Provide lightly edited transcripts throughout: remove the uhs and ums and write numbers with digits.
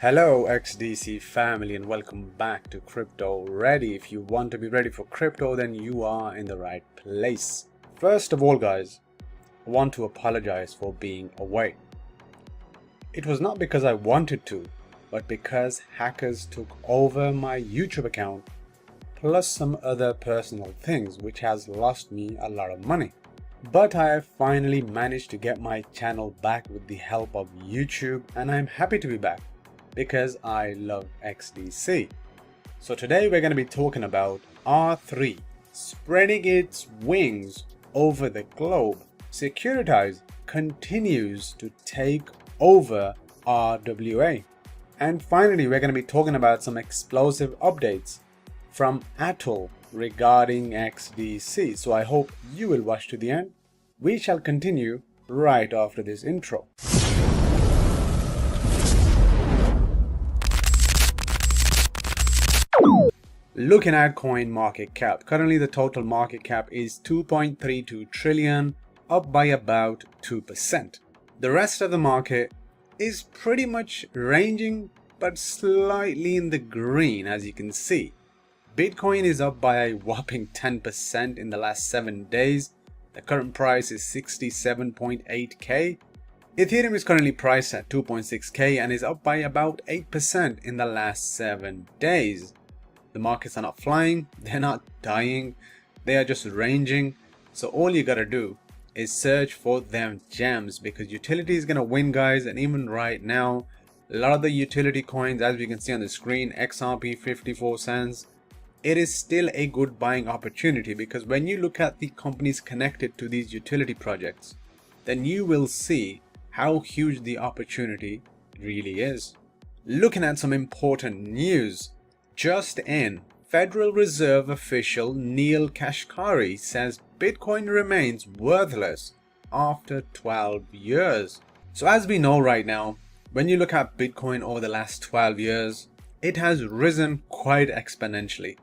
Hello XDC family and welcome back to Crypto Ready. If you want to be ready for crypto, then you are in the right place. First of all guys, I want to apologize for being away. It was not because I wanted to, but because hackers took over my YouTube account plus some other personal things which has lost me a lot of money. But I have finally managed to get my channel back with the help of YouTube, and I'm happy to be back because I love XDC. So today we're going to be talking about R3 spreading its wings over the globe. Securitize continues to take over RWA. And finally, we're going to be talking about some explosive updates from Atoll regarding XDC. So I hope you will watch to the end. We shall continue right after this intro. Looking at coin market cap, currently the total market cap is 2.32 trillion, up by about 2%. The rest of the market is pretty much ranging but slightly in the green, as you can see. Bitcoin is up by a whopping 10% in the last 7 days. The current price is 67.8k. Ethereum is currently priced at 2.6k and is up by about 8% in the last 7 days. The markets are not flying, they're not dying, they are just ranging. So all you gotta do is search for them gems, because utility is gonna win guys. And even right now, a lot of the utility coins, as we can see on the screen, XRP 54 cents, it is still a good buying opportunity, because when you look at the companies connected to these utility projects, then you will see how huge the opportunity really is. Looking at some important news. Just in, Federal Reserve official Neil Kashkari says Bitcoin remains worthless after 12 years. So as we know right now, when you look at Bitcoin over the last 12 years, it has risen quite exponentially.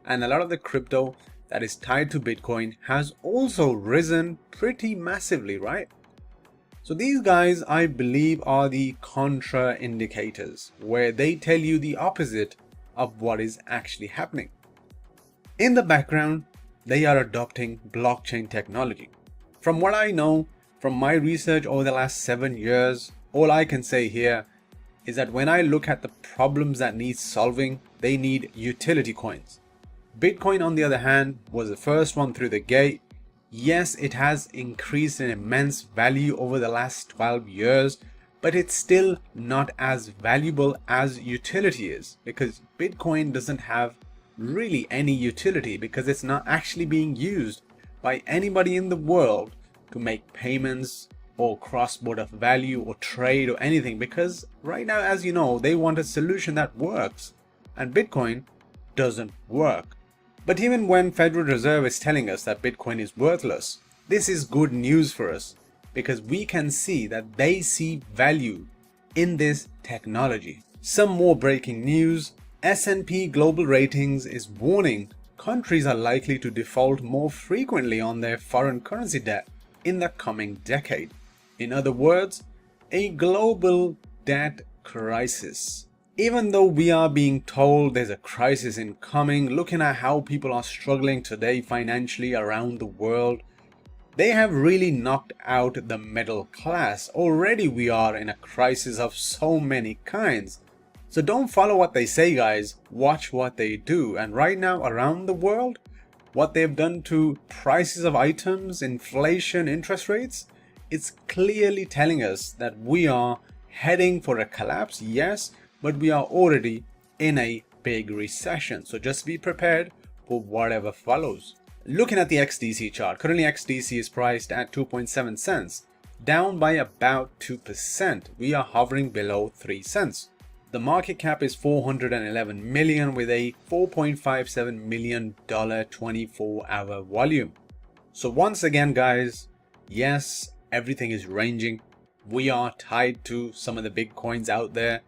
And a lot of the crypto that is tied to Bitcoin has also risen pretty massively, right? So these guys, I believe, are the contra indicators, where they tell you the opposite of what is actually happening. In the background, they are adopting blockchain technology. From what I know, from my research over the last 7 years, all I can say here is that when I look at the problems that need solving, they need utility coins. Bitcoin, on the other hand, was the first one through the gate. Yes, it has increased in immense value over the last 12 years, but it's still not as valuable as utility is, because Bitcoin doesn't have really any utility, because it's not actually being used by anybody in the world to make payments or cross-border value or trade or anything, because right now, as you know, they want a solution that works, and Bitcoin doesn't work. But even when Federal Reserve is telling us that Bitcoin is worthless, this is good news for us, because we can see that they see value in this technology. Some more breaking news. S&P Global Ratings is warning countries are likely to default more frequently on their foreign currency debt in the coming decade. In other words, a global debt crisis. Even though we are being told there's a crisis incoming, looking at how people are struggling today financially around the world, they have really knocked out the middle class. Already we are in a crisis of so many kinds. So don't follow what they say guys, watch what they do. And right now around the world, what they've done to prices of items, inflation, interest rates, it's clearly telling us that we are heading for a collapse, yes, but we are already in a big recession. So just be prepared for whatever follows. Looking at the XDC chart, currently XDC is priced at 2.7 cents, down by about 2%. We are hovering below 3 cents. The market cap is 411 million with a $4.57 million 24-hour volume. So once again guys, yes, everything is ranging. We are tied to some of the big coins out there,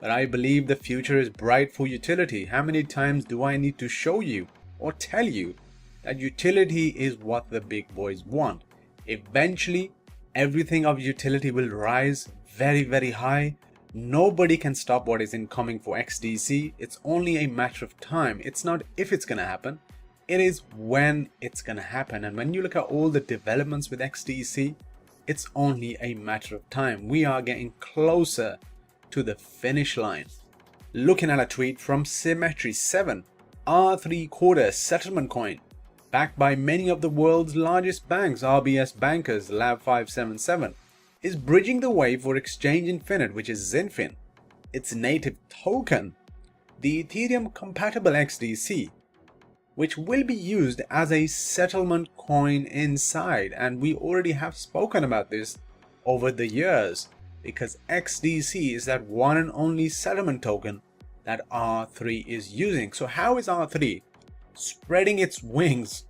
but I believe the future is bright for utility. How many times do I need to show you or tell you that utility is what the big boys want? Eventually, everything of utility will rise very, very high, Nobody can stop what is incoming for XDC. It's only a matter of time. It's not if it's going to happen, it is when it's going to happen. And when you look at all the developments with XDC, it's only a matter of time. We are getting closer to the finish line. Looking at a tweet from Symmetry7, R3 quarter settlement coin, backed by many of the world's largest banks, RBS Bankers, Lab 577, is bridging the way for Exchange Infinite, which is Zinfin, its native token, the Ethereum compatible XDC, which will be used as a settlement coin inside. And we already have spoken about this over the years, because XDC is that one and only settlement token that R3 is using. So how is R3 spreading its wings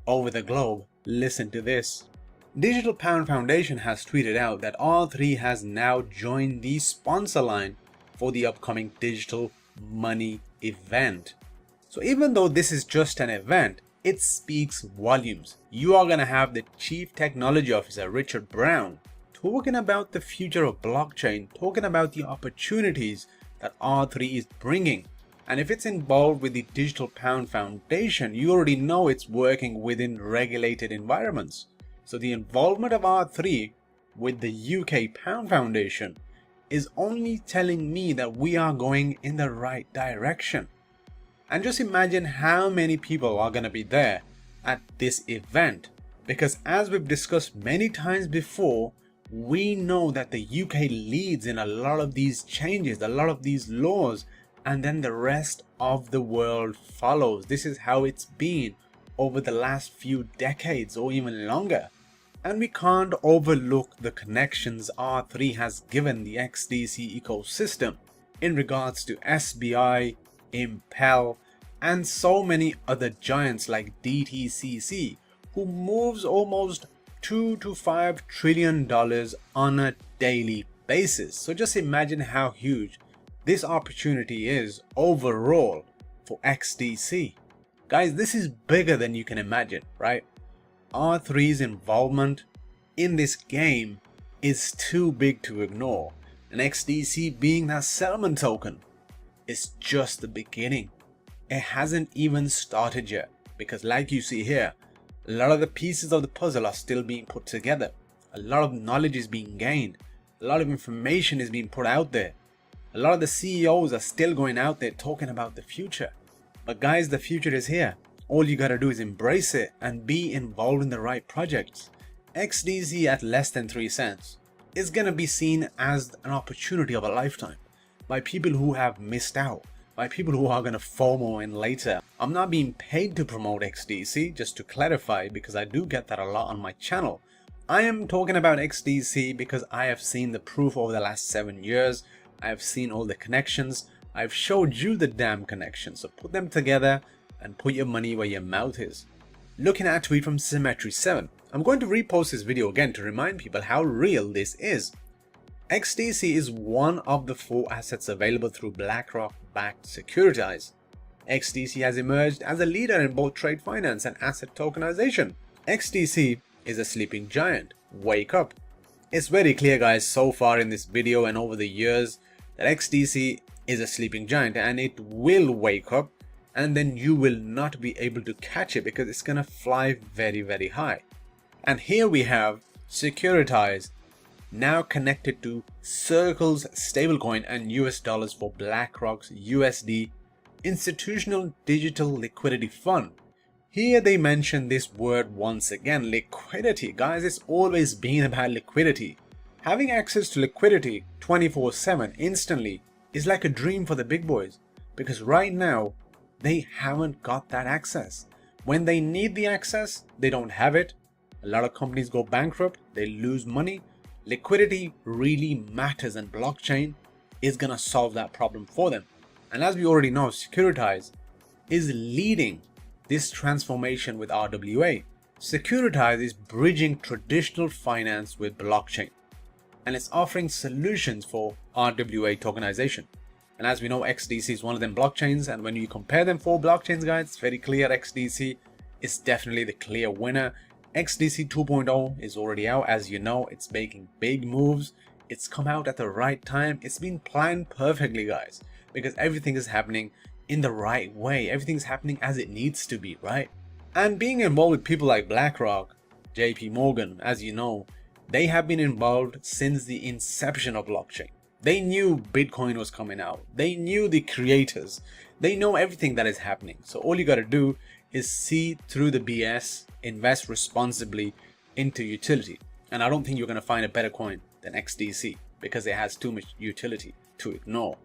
over the globe? Listen to this. Digital Pound Foundation has tweeted out that R3 has now joined the sponsor line for the upcoming digital money event. So even though this is just an event, it speaks volumes. You are going to have the Chief Technology Officer, Richard Brown, talking about the future of blockchain, talking about the opportunities that R3 is bringing. And if it's involved with the Digital Pound Foundation, you already know it's working within regulated environments. So the involvement of R3 with the UK Pound Foundation is only telling me that we are going in the right direction. And just imagine how many people are going to be there at this event. Because as we've discussed many times before, we know that the UK leads in a lot of these changes, a lot of these laws, and then the rest of the world follows. This is how it's been over the last few decades or even longer. And we can't overlook the connections R3 has given the XDC ecosystem in regards to SBI, Impel, and so many other giants like DTCC, who moves almost $2 to $5 trillion on a daily basis. So just imagine how huge this opportunity is overall for XDC. Guys, this is bigger than you can imagine, right? R3's involvement in this game is too big to ignore, and XDC being that settlement token is just the beginning. It hasn't even started yet, because like you see here, a lot of the pieces of the puzzle are still being put together. A lot of knowledge is being gained. A lot of information is being put out there. A lot of the CEOs are still going out there talking about the future. But guys, the future is here. All you gotta do is embrace it and be involved in the right projects. XDC at less than 3 cents is gonna be seen as an opportunity of a lifetime by people who have missed out, by people who are gonna FOMO in later. I'm not being paid to promote XDC, just to clarify, because I do get that a lot on my channel. I am talking about XDC because I have seen the proof over the last 7 years. I have seen all the connections. I've showed you the damn connections, so put them together and put your money where your mouth is. Looking at a tweet from Symmetry7, I'm going to repost this video again to remind people how real this is. XDC is one of the 4 assets available through BlackRock-backed Securitize. XDC has emerged as a leader in both trade finance and asset tokenization. XDC is a sleeping giant. Wake up. It's very clear, guys, so far in this video and over the years that XDC is a sleeping giant, and it will wake up, and then you will not be able to catch it because it's gonna fly very, very high. And here we have Securitize now connected to Circle's stablecoin and US dollars for BlackRock's USD Institutional Digital Liquidity Fund. Here they mention this word once again, liquidity. Guys, it's always been about liquidity. Having access to liquidity 24/7 instantly is like a dream for the big boys, because right now they haven't got that access. When they need the access, they don't have it. A lot of companies go bankrupt, they lose money. Liquidity really matters, and blockchain is gonna solve that problem for them. And as we already know, Securitize is leading this transformation with RWA. Securitize is bridging traditional finance with blockchain, and it's offering solutions for RWA tokenization. And as we know, XDC is one of them blockchains, and when you compare them 4 blockchains, guys, it's very clear XDC is definitely the clear winner. XDC 2.0 is already out. As you know, it's making big moves It's come out at the right time. It's been planned perfectly, guys, because everything is happening in the right way. Everything's happening as it needs to be, right? And being involved with people like BlackRock, JP Morgan, as you know, they have been involved since the inception of blockchain. They knew Bitcoin was coming out. They knew the creators. They know everything that is happening. So all you got to do is see through the BS, invest responsibly into utility. And I don't think you're going to find a better coin than XDC because it has too much utility to ignore.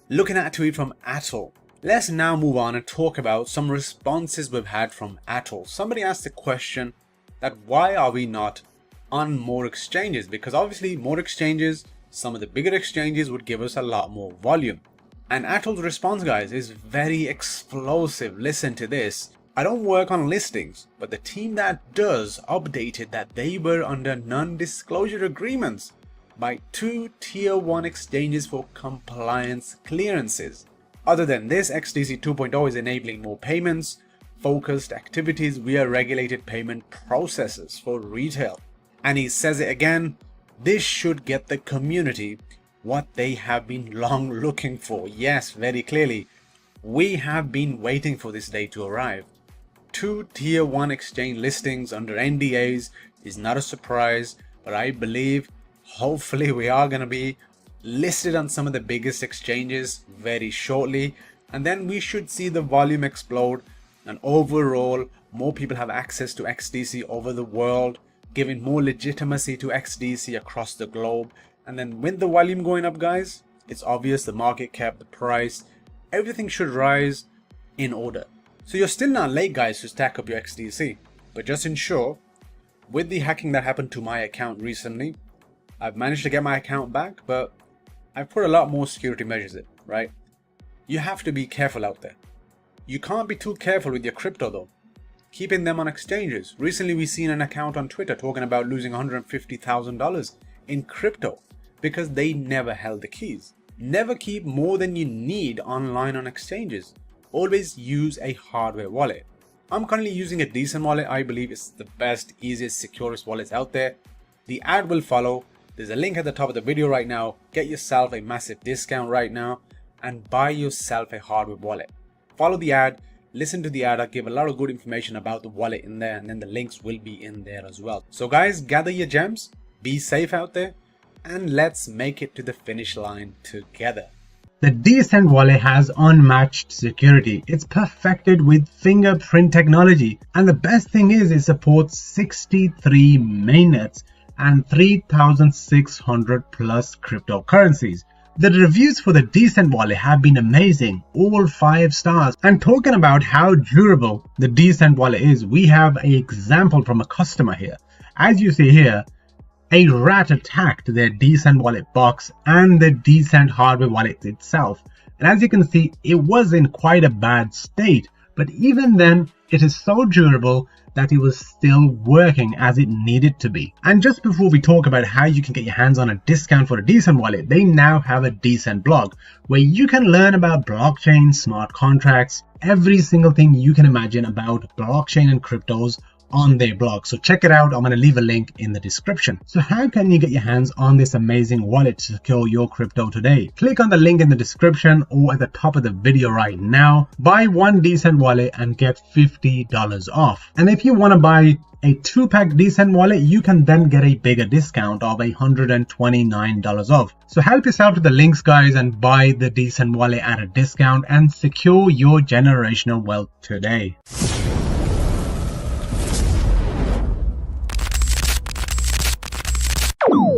Looking at a tweet from Atoll. Let's now move on and talk about some responses we've had from Atoll. Somebody asked the question that why are we not on more exchanges? Because obviously more exchanges, some of the bigger exchanges would give us a lot more volume. And Atoll's response, guys, is very explosive. Listen to this. I don't work on listings, but the team that does updated that they were under non-disclosure agreements by 2 tier 1 exchanges for compliance clearances. Other than this, XDC 2.0 is enabling more payments, focused activities via regulated payment processes for retail. And he says it again, this should get the community what they have been long looking for. Yes, very clearly, we have been waiting for this day to arrive. 2 tier 1 exchange listings under NDAs is not a surprise, but I believe hopefully we are going to be listed on some of the biggest exchanges very shortly, and then we should see the volume explode and overall more people have access to XDC over the world, giving more legitimacy to XDC across the globe. And then with the volume going up, guys, it's obvious the market cap, the price, everything should rise in order. So you're still not late, guys, to stack up your XDC, but just ensure with the hacking that happened to my account recently, I've managed to get my account back, but I've put a lot more security measures in, right? You have to be careful out there. You can't be too careful with your crypto though. Keeping them on exchanges. Recently we seen an account on Twitter talking about losing $150,000 in crypto because they never held the keys. Never keep more than you need online on exchanges. Always use a hardware wallet. I'm currently using a decent wallet. I believe it's the best, easiest, securest wallets out there. The ad will follow. There's a link at the top of the video right now. Get yourself a massive discount right now and buy yourself a hardware wallet. Follow the ad, listen to the ad. I give a lot of good information about the wallet in there, and then the links will be in there as well. So guys, gather your gems, be safe out there, and let's make it to the finish line together. The Decent wallet has unmatched security. It's perfected with fingerprint technology, and the best thing is it supports 63 mainnets and 3,600 plus cryptocurrencies. The reviews for the Decent wallet have been amazing, all 5 stars. And talking about how durable the Decent wallet is, we have an example from a customer here. As you see here, a rat attacked their Decent wallet box and the Decent hardware wallet itself. And as you can see, it was in quite a bad state, but even then, it is so durable that it was still working as it needed to be. And just before we talk about how you can get your hands on a discount for a Decent wallet, they now have a Decent blog where you can learn about blockchain, smart contracts, every single thing you can imagine about blockchain and cryptos on their blog. So check it out. I'm going to leave a link in the description. So how can you get your hands on this amazing wallet to secure your crypto today? Click on the link in the description or at the top of the video right now. Buy one Decent wallet and get $50 off. And if you want to buy a 2-pack Decent wallet, you can then get a bigger discount of $129 off. So help yourself to the links, guys, and buy the Decent wallet at a discount and secure your generational wealth today.